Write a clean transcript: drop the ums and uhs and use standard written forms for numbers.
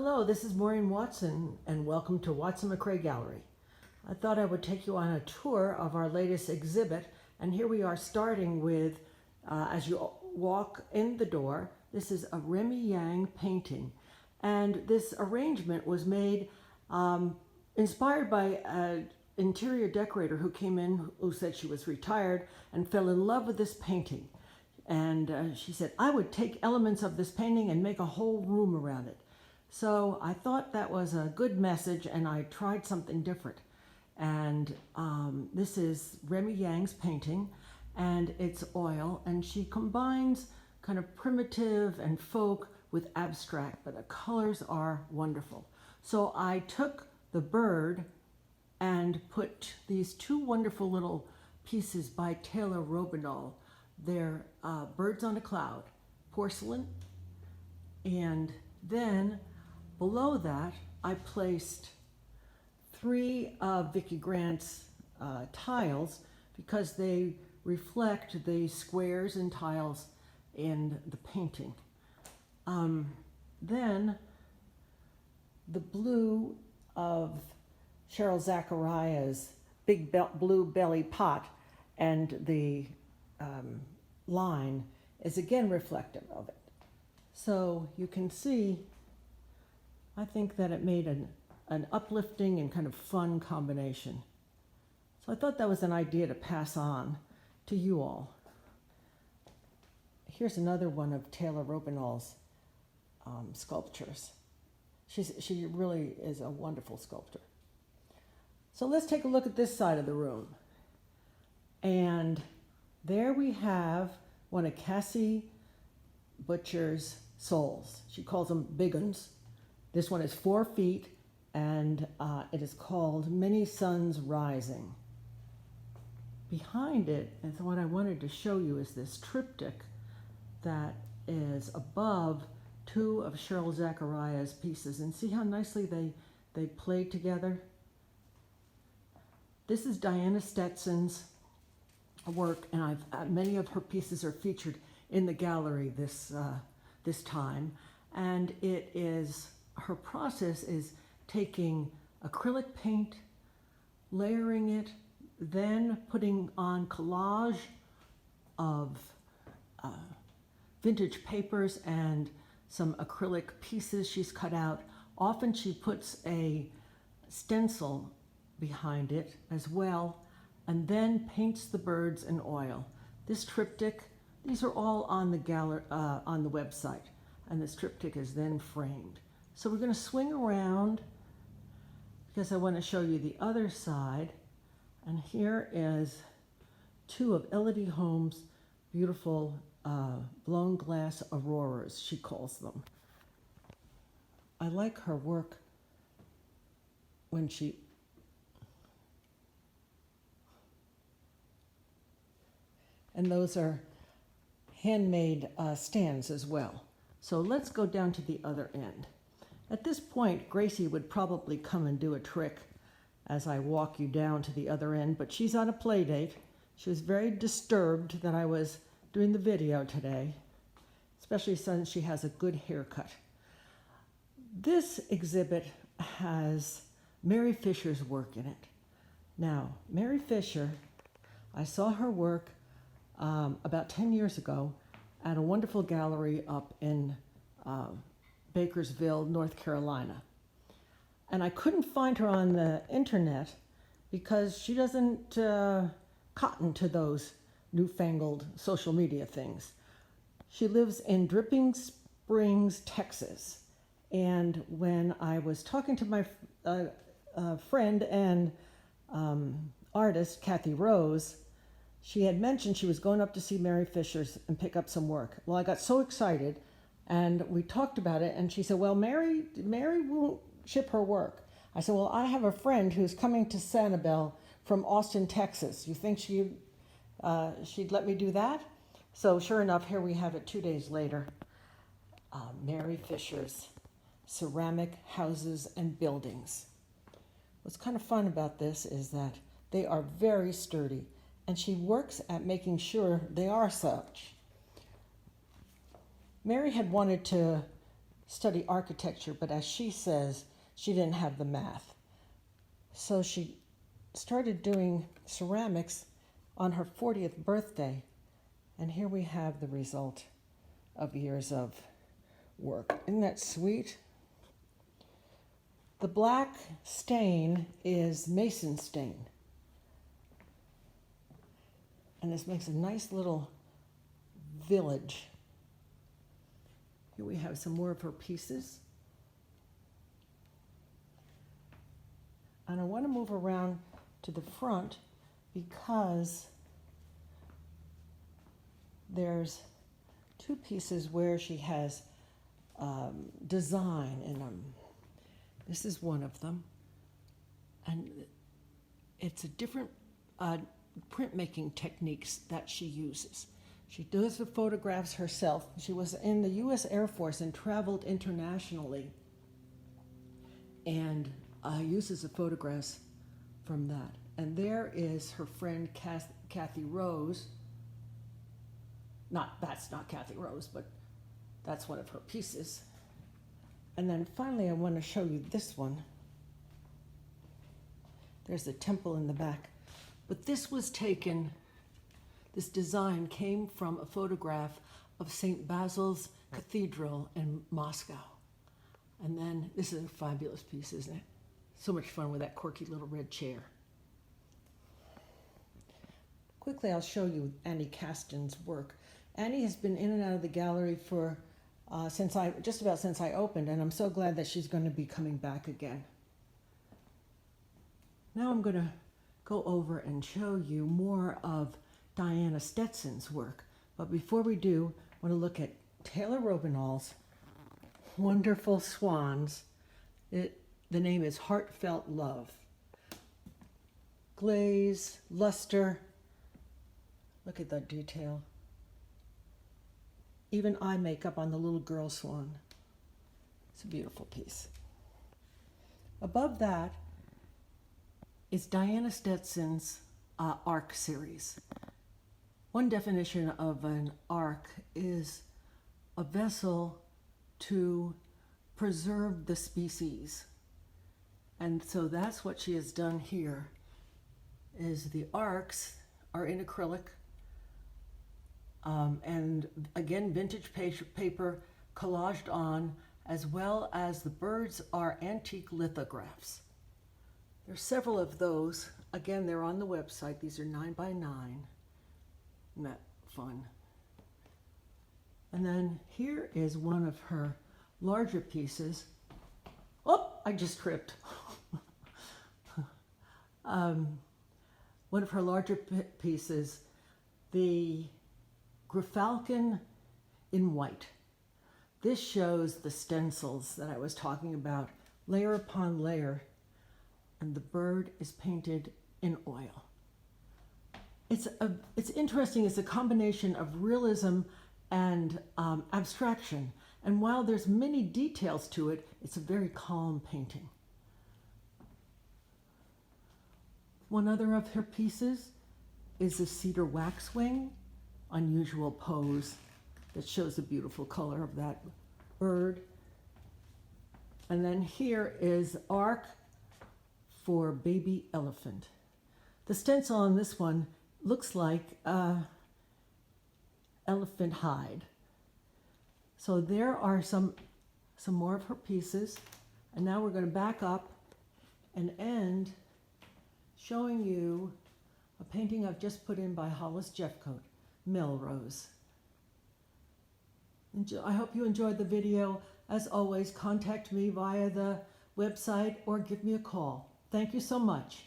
Hello, this is Maureen Watson, and welcome to Watson McCrae Gallery. I thought I would take you on a tour of our latest exhibit, and here we are starting with, as you walk in the door, this is a Remy Yang painting, and this arrangement was made inspired by an interior decorator who came in who said she was retired and fell in love with this painting. And she said, I would take elements of this painting and make a whole room around it. So I thought that was a good message, and I tried something different. And this is Remy Yang's painting, and it's oil, and she combines kind of primitive and folk with abstract, but the colors are wonderful. So I took the bird and put these two wonderful little pieces by Taylor Robinall. They're Birds on a Cloud, porcelain, and then below that, I placed three of Vicki Grant's tiles because they reflect the squares and tiles in the painting. Then the blue of Cheryl Zachariah's big blue belly pot and the line is again reflective of it. So you can see, I think that it made an uplifting and kind of fun combination. So I thought that was an idea to pass on to you all. Here's another one of Taylor Robinall's sculptures. She really is a wonderful sculptor. So let's take a look at this side of the room. And there we have one of Cassie Butcher's souls. She calls them big uns. This one is 4 feet, and it is called Many Suns Rising. Behind it, and what I wanted to show you, is this triptych that is above two of Cheryl Zachariah's pieces. And see how nicely they play together? This is Diana Stetson's work, and many of her pieces are featured in the gallery this time. And it is, her process is taking acrylic paint, layering it, then putting on collage of vintage papers and some acrylic pieces she's cut out. Often she puts a stencil behind it as well, and then paints the birds in oil. This triptych, these are all on the gallery, on the website, and this triptych is then framed. So we're going to swing around because I want to show you the other side. And here is two of Elodie Holmes' beautiful blown glass auroras, she calls them. I like her work when she and those are handmade stands as well. So let's go down to the other end. At this point, Gracie would probably come and do a trick as I walk you down to the other end, but she's on a play date. She was very disturbed that I was doing the video today, especially since she has a good haircut. This exhibit has Mary Fisher's work in it. Now, Mary Fisher, I saw her work about 10 years ago at a wonderful gallery up in Bakersville, North Carolina. And I couldn't find her on the internet because she doesn't cotton to those newfangled social media things. She lives in Dripping Springs, Texas. And when I was talking to my friend and artist, Kathy Rose, she had mentioned she was going up to see Mary Fisher's and pick up some work. Well, I got so excited, and we talked about it, and she said, well, Mary won't ship her work. I said, well, I have a friend who's coming to Sanibel from Austin, Texas. You think she'd let me do that? So sure enough, here we have it 2 days later. Mary Fisher's Ceramic Houses and Buildings. What's kind of fun about this is that they are very sturdy, and she works at making sure they are such. Mary had wanted to study architecture, but as she says, she didn't have the math. So she started doing ceramics on her 40th birthday. And here we have the result of years of work. Isn't that sweet? The black stain is mason stain. And this makes a nice little village. Here we have some more of her pieces. And I want to move around to the front because there's two pieces where she has design in them. This is one of them. And it's a different printmaking techniques that she uses. She does the photographs herself. She was in the U.S. Air Force and traveled internationally and uses the photographs from that. And there is her friend Kathy Rose. That's not Kathy Rose, but that's one of her pieces. And then finally I want to show you this one. There's a temple in the back. But this was taken, this design came from a photograph of St. Basil's Cathedral in Moscow. And then, this is a fabulous piece, isn't it? So much fun with that quirky little red chair. Quickly, I'll show you Annie Caston's work. Annie has been in and out of the gallery for just about since I opened, and I'm so glad that she's going to be coming back again. Now I'm going to go over and show you more of Diana Stetson's work. But before we do, I want to look at Taylor Robinall's wonderful swans. The name is Heartfelt Love. Glaze, luster, look at that detail. Even eye makeup on the little girl swan. It's a beautiful piece. Above that is Diana Stetson's arc series. One definition of an arc is a vessel to preserve the species. And so that's what she has done here, is the arcs are in acrylic, and again, vintage paper collaged on, as well as the birds are antique lithographs. There's several of those. Again, they're on the website. These are 9 by 9. Isn't that fun? And then here is one of her larger pieces. Oh, I just tripped. One of her larger pieces, the Grafalcon in white. This shows the stencils that I was talking about, layer upon layer, and the bird is painted in oil. It's interesting. It's a combination of realism and abstraction. And while there's many details to it, it's a very calm painting. One other of her pieces is a cedar waxwing, unusual pose that shows the beautiful color of that bird. And then here is arc for baby elephant. The stencil on this one looks like elephant hide. So there are some more of her pieces. And now we're going to back up and end showing you a painting I've just put in by Hollis Jeffcoat, Melrose. I hope you enjoyed the video. As always, contact me via the website or give me a call. Thank you so much.